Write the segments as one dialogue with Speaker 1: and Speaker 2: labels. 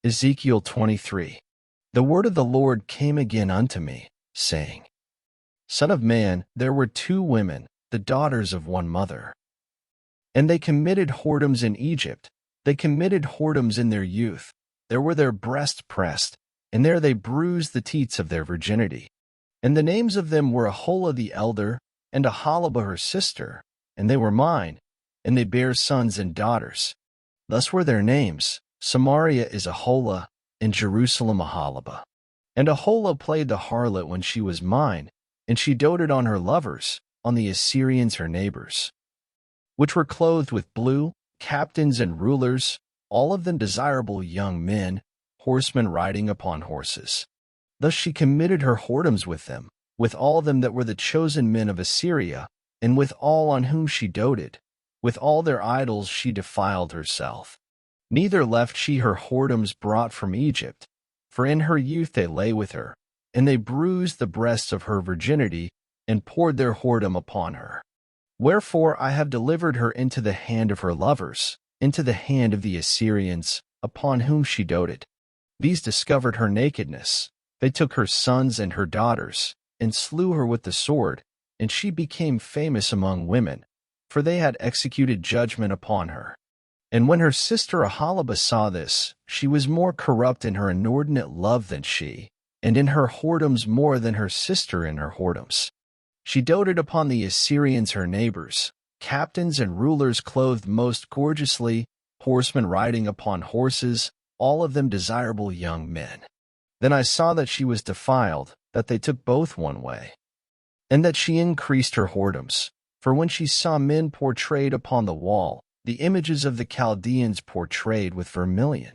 Speaker 1: Ezekiel 23. The word of the Lord came again unto me, saying, Son of man, there were two women, the daughters of one mother. And they committed whoredoms in Egypt. They committed whoredoms in their youth. There were their breasts pressed, and there they bruised the teats of their virginity. And the names of them were Aholah the elder, and Aholibah her sister, and they were mine, and they bare sons and daughters. Thus were their names: Samaria is Aholah, and Jerusalem Aholibah. And Aholah played the harlot when she was mine, and she doted on her lovers, on the Assyrians her neighbors, which were clothed with blue, captains and rulers, all of them desirable young men, horsemen riding upon horses. Thus she committed her whoredoms with them, with all them that were the chosen men of Assyria, and with all on whom she doted. With all their idols she defiled herself. Neither left she her whoredoms brought from Egypt, for in her youth they lay with her, and they bruised the breasts of her virginity, and poured their whoredom upon her. Wherefore I have delivered her into the hand of her lovers, into the hand of the Assyrians, upon whom she doted. These discovered her nakedness. They took her sons and her daughters, and slew her with the sword, and she became famous among women, for they had executed judgment upon her. And when her sister Aholibah saw this, she was more corrupt in her inordinate love than she, and in her whoredoms more than her sister in her whoredoms. She doted upon the Assyrians her neighbors, captains and rulers clothed most gorgeously, horsemen riding upon horses, all of them desirable young men. Then I saw that she was defiled, that they took both one way, and that she increased her whoredoms. For when she saw men portrayed upon the wall, the images of the Chaldeans portrayed with vermilion,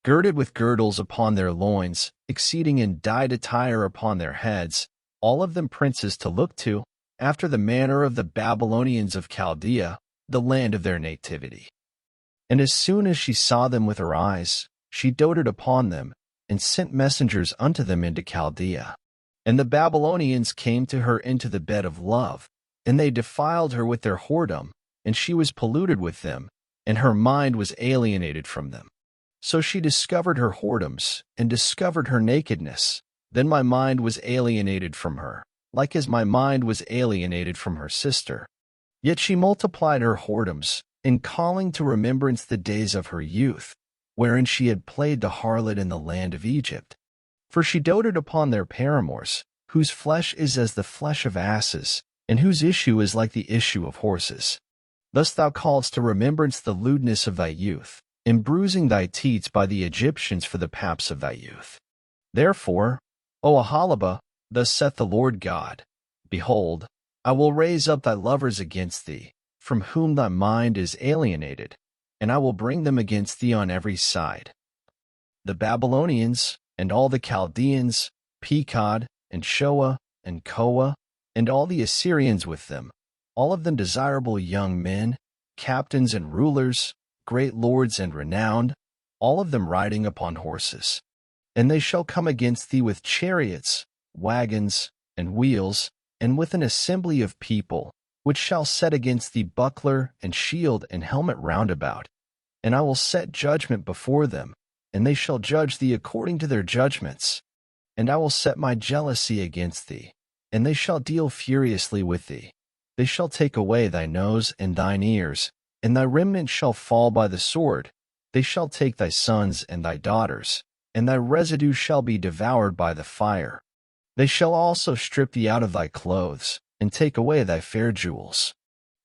Speaker 1: girded with girdles upon their loins, exceeding in dyed attire upon their heads, all of them princes to look to, after the manner of the Babylonians of Chaldea, the land of their nativity. And as soon as she saw them with her eyes, she doted upon them, and sent messengers unto them into Chaldea. And the Babylonians came to her into the bed of love, and they defiled her with their whoredom, and she was polluted with them, and her mind was alienated from them. So she discovered her whoredoms, and discovered her nakedness. Then my mind was alienated from her, like as my mind was alienated from her sister. Yet she multiplied her whoredoms, in calling to remembrance the days of her youth, wherein she had played the harlot in the land of Egypt. For she doted upon their paramours, whose flesh is as the flesh of asses, and whose issue is like the issue of horses. Thus thou callest to remembrance the lewdness of thy youth, in bruising thy teats by the Egyptians for the paps of thy youth. Therefore, O Aholibah, thus saith the Lord God, Behold, I will raise up thy lovers against thee, from whom thy mind is alienated, and I will bring them against thee on every side. The Babylonians, and all the Chaldeans, Pekod, and Shoah, and Koah, and all the Assyrians with them, all of them desirable young men, captains and rulers, great lords and renowned, all of them riding upon horses. And they shall come against thee with chariots, wagons, and wheels, and with an assembly of people, which shall set against thee buckler and shield and helmet round about. And I will set judgment before them, and they shall judge thee according to their judgments. And I will set my jealousy against thee, and they shall deal furiously with thee. They shall take away thy nose and thine ears, and thy remnant shall fall by the sword. They shall take thy sons and thy daughters, and thy residue shall be devoured by the fire. They shall also strip thee out of thy clothes, and take away thy fair jewels.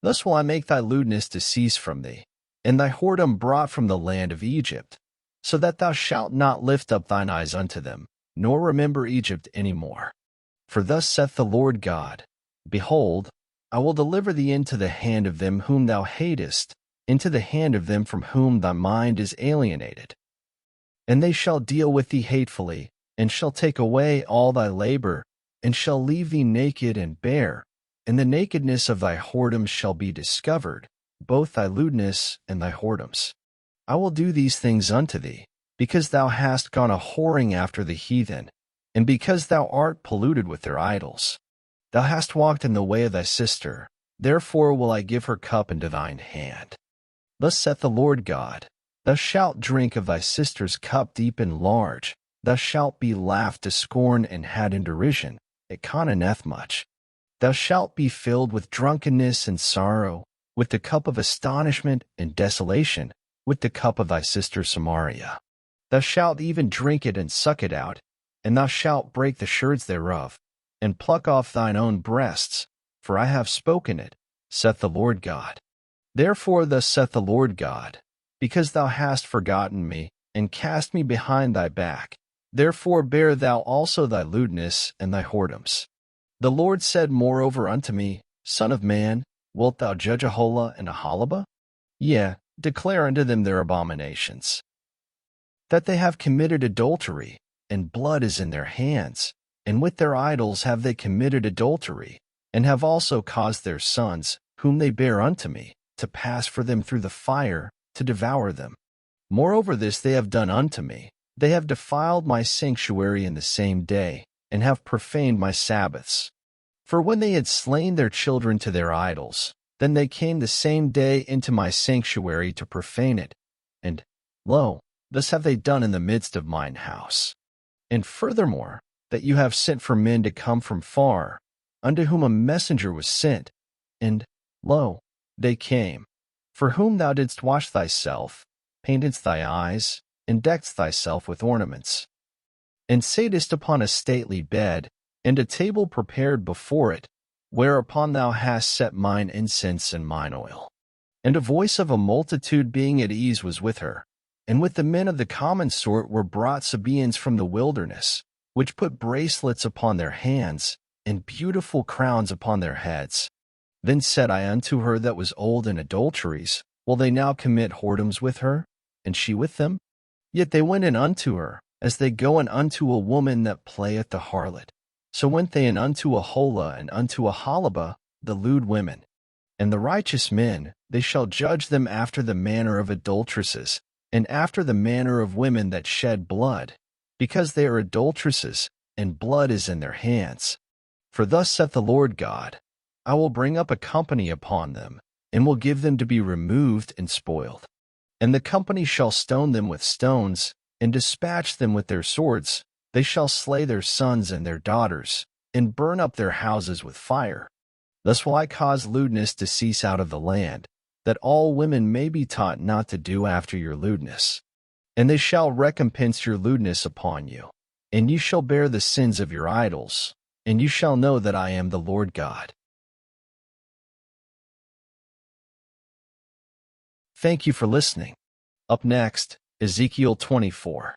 Speaker 1: Thus will I make thy lewdness to cease from thee, and thy whoredom brought from the land of Egypt, so that thou shalt not lift up thine eyes unto them, nor remember Egypt any more. For thus saith the Lord God, Behold, I will deliver thee into the hand of them whom thou hatest, into the hand of them from whom thy mind is alienated. And they shall deal with thee hatefully, and shall take away all thy labor, and shall leave thee naked and bare, and the nakedness of thy whoredoms shall be discovered, both thy lewdness and thy whoredoms. I will do these things unto thee, because thou hast gone a whoring after the heathen, and because thou art polluted with their idols. Thou hast walked in the way of thy sister, therefore will I give her cup into thine hand. Thus saith the Lord God, Thou shalt drink of thy sister's cup deep and large. Thou shalt be laughed to scorn and had in derision. It conteneth much. Thou shalt be filled with drunkenness and sorrow, with the cup of astonishment and desolation, with the cup of thy sister Samaria. Thou shalt even drink it and suck it out, and thou shalt break the sherds thereof, and pluck off thine own breasts, for I have spoken it, saith the Lord God. Therefore thus saith the Lord God, because thou hast forgotten me, and cast me behind thy back, therefore bear thou also thy lewdness and thy whoredoms. The Lord said moreover unto me, Son of man, wilt thou judge Aholah and Aholibah? Yea, declare unto them their abominations, that they have committed adultery, and blood is in their hands, and with their idols have they committed adultery, and have also caused their sons, whom they bear unto me, to pass for them through the fire, to devour them. Moreover this they have done unto me, they have defiled my sanctuary in the same day, and have profaned my Sabbaths. For when they had slain their children to their idols, then they came the same day into my sanctuary to profane it, and, lo, thus have they done in the midst of mine house. And furthermore, that you have sent for men to come from far, unto whom a messenger was sent, and, lo, they came, for whom thou didst wash thyself, paintedst thy eyes, and deckedst thyself with ornaments, and satest upon a stately bed, and a table prepared before it, whereupon thou hast set mine incense and mine oil. And a voice of a multitude being at ease was with her, and with the men of the common sort were brought Sabaeans from the wilderness, which put bracelets upon their hands, and beautiful crowns upon their heads. Then said I unto her that was old in adulteries, Will they now commit whoredoms with her, and she with them? Yet they went in unto her, as they go in unto a woman that playeth the harlot. So went they in unto Aholah and unto Aholibah, the lewd women. And the righteous men, they shall judge them after the manner of adulteresses, and after the manner of women that shed blood, because they are adulteresses, and blood is in their hands. For thus saith the Lord God, I will bring up a company upon them, and will give them to be removed and spoiled. And the company shall stone them with stones, and dispatch them with their swords. They shall slay their sons and their daughters, and burn up their houses with fire. Thus will I cause lewdness to cease out of the land, that all women may be taught not to do after your lewdness. And they shall recompense your lewdness upon you, and you shall bear the sins of your idols, and you shall know that I am the Lord God. Thank you for listening. Up next, Ezekiel 24.